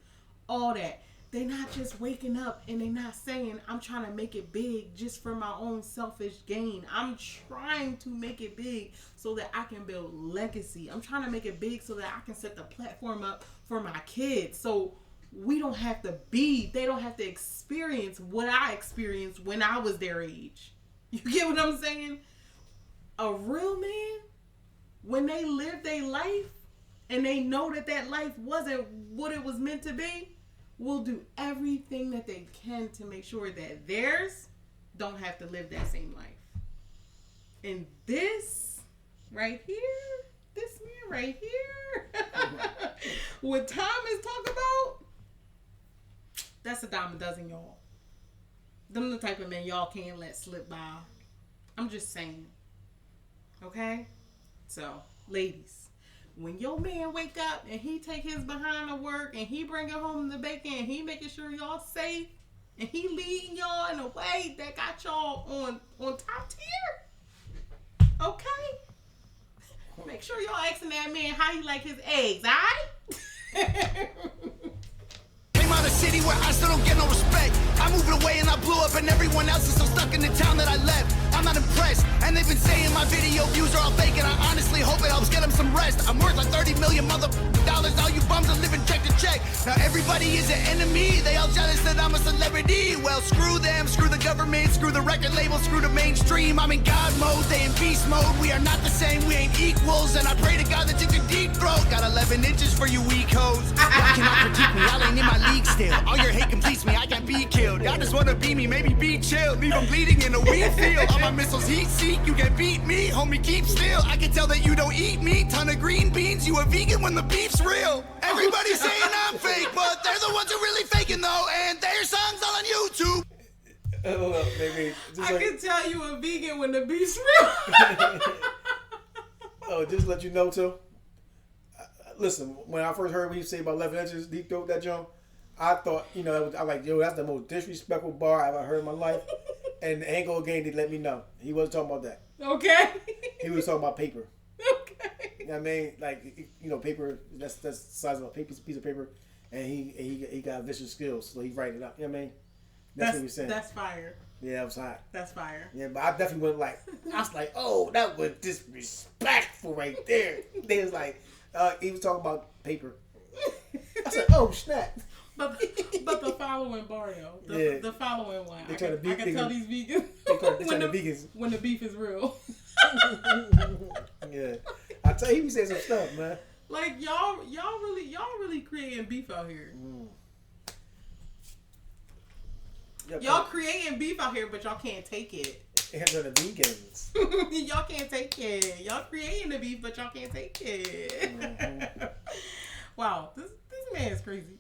All that. they're not just waking up and they're not saying, I'm trying to make it big just for my own selfish gain. I'm trying to make it big so that I can build legacy. I'm trying to make it big so that I can set the platform up for my kids. So they don't have to experience what I experienced when I was their age. You get what I'm saying? A real man, when they live their life and they know that life wasn't what it was meant to be, will do everything that they can to make sure that theirs don't have to live that same life. And this right here, this man right here, what Tom is talking about, that's a dime a dozen, y'all. Them the type of men y'all can't let slip by. I'm just saying. Okay? So, ladies, when your man wake up and he take his behind to work and he bring it home the bacon and he making sure y'all safe and he leading y'all in a way that got y'all on top tier, okay? Make sure y'all asking that man how he like his eggs, alright? Came out of city where I still don't get no respect. I moved away and I blew up and everyone else is still stuck in the town that I left. I'm not impressed, and they've been saying my video views are all fake, and I honestly hope it helps get them some rest. I'm worth like 30 million dollars, all you bums are living check to check. Now everybody is an enemy, they all jealous that I'm a celebrity. Well, screw them, screw the government, screw the record label, screw the mainstream. I'm in God mode, they in beast mode. We are not the same, we ain't equals, and I pray to God that you can deep throat. Got 11 inches for you weak hoes. Y'all cannot critique me, y'all ain't in my league still. All your hate completes me, I can't be killed. Y'all just wanna be me, maybe be chill. Leave them bleeding in a wheat field. All my missiles heat seek, you can beat me. Homie, keep still. I can tell that you don't eat meat. Ton of green beans, you a vegan when the beef's real. Everybody's saying I'm fake, but they're the ones who really faking though, and their songs all on YouTube. Hold up, baby. I can tell you a vegan when the beef's real. Oh, just to let you know too. Listen, when I first heard what he say about 11 inches deep throat that jump, I thought, I was like, yo, that's the most disrespectful bar I've ever heard in my life. And the angle again did let me know. He wasn't talking about that. Okay. He was talking about paper. Okay. You know what I mean? Like, paper, that's the size of a piece of paper. And he got vicious skills, so he writing it up. You know what I mean? That's what he was saying. That's fire. Yeah, it was hot. That's fire. Yeah, but I definitely went I was like, oh, that was disrespectful right there. They was like, he was talking about paper. I said, oh, snap. But the following bar though, the following one, I can tell these vegans when the beef is real. Yeah, I tell you, he be saying some stuff, man. Like y'all really creating beef out here. Y'all creating beef out here, but y'all can't take it. Hands on the vegans. Y'all can't take it. Y'all creating the beef, but y'all can't take it. Mm-hmm. Wow, this man is crazy.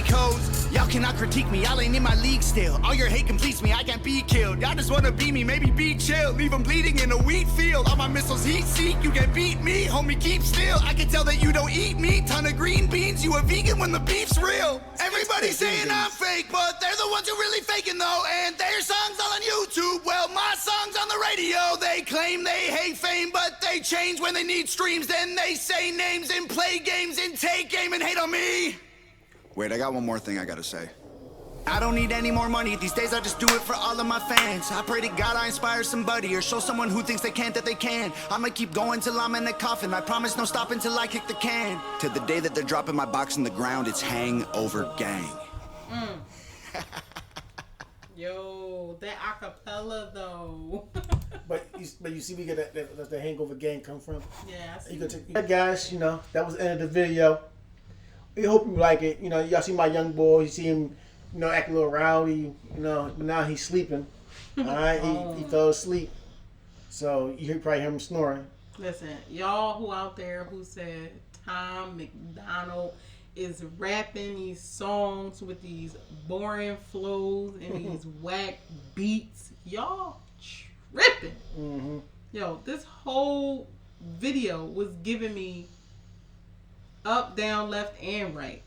Codes. Y'all cannot critique me, y'all ain't in my league still. All your hate completes me, I can't be killed. Y'all just wanna be me, maybe be chill. Leave them bleeding in a wheat field. All my missiles heat seek, you can beat me. Homie, keep still. I can tell that you don't eat meat. Ton of green beans, you a vegan when the beef's real. Everybody's saying I'm fake, but they're the ones who really faking though. And their songs all on YouTube. Well, my songs on the radio. They claim they hate fame, but they change when they need streams. Then they say names and play games and take aim and hate on me. Wait, I got one more thing I gotta say. I don't need any more money. These days I just do it for all of my fans. I pray to God I inspire somebody or show someone who thinks they can't that they can. I'ma keep going till I'm in the coffin. I promise no stopping till I kick the can. To the day that they're dropping my box in the ground, it's hangover gang. Yo, that acapella though. but you see, we get that's the hangover gang come from. Yeah, I see. You can take that, guys. That was the end of the video. We hope you like it. Y'all see my young boy. You see him, acting a little rowdy. But now he's sleeping. All right, he fell asleep. So you probably hear him snoring. Listen, y'all who out there who said Tom MacDonald is rapping these songs with these boring flows and these whack beats, y'all tripping. Mm-hmm. Yo, this whole video was giving me up, down, left, and right.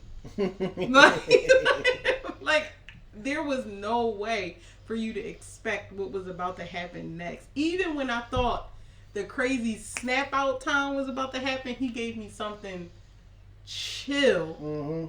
like, there was no way for you to expect what was about to happen next. Even when I thought the crazy snap out time was about to happen, he gave me something chill. Mm-hmm.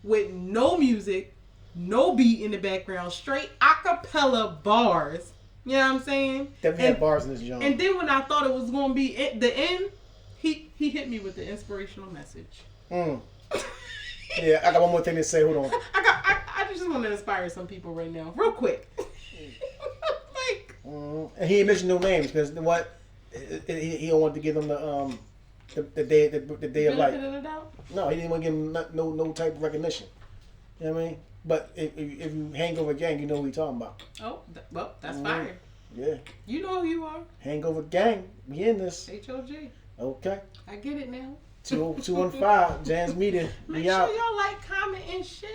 with no music, no beat in the background, straight acapella bars. You know what I'm saying? Definitely had bars in this genre. And then when I thought it was going to be the end, he hit me with the inspirational message. Yeah, I got one more thing to say. Hold on. I just want to inspire some people right now, real quick. Like, and he ain't mentioned no names because what he don't want to give them the day of life. No, he didn't want to give them no type of recognition. You know what I mean? But if you Hangover Gang, you know what we talking about. Oh, well, that's fire. Yeah. You know who you are. Hangover Gang, we in this. HOG. Okay. I get it now. 215 Jans Media. Make We out. sure y'all like, comment, and share.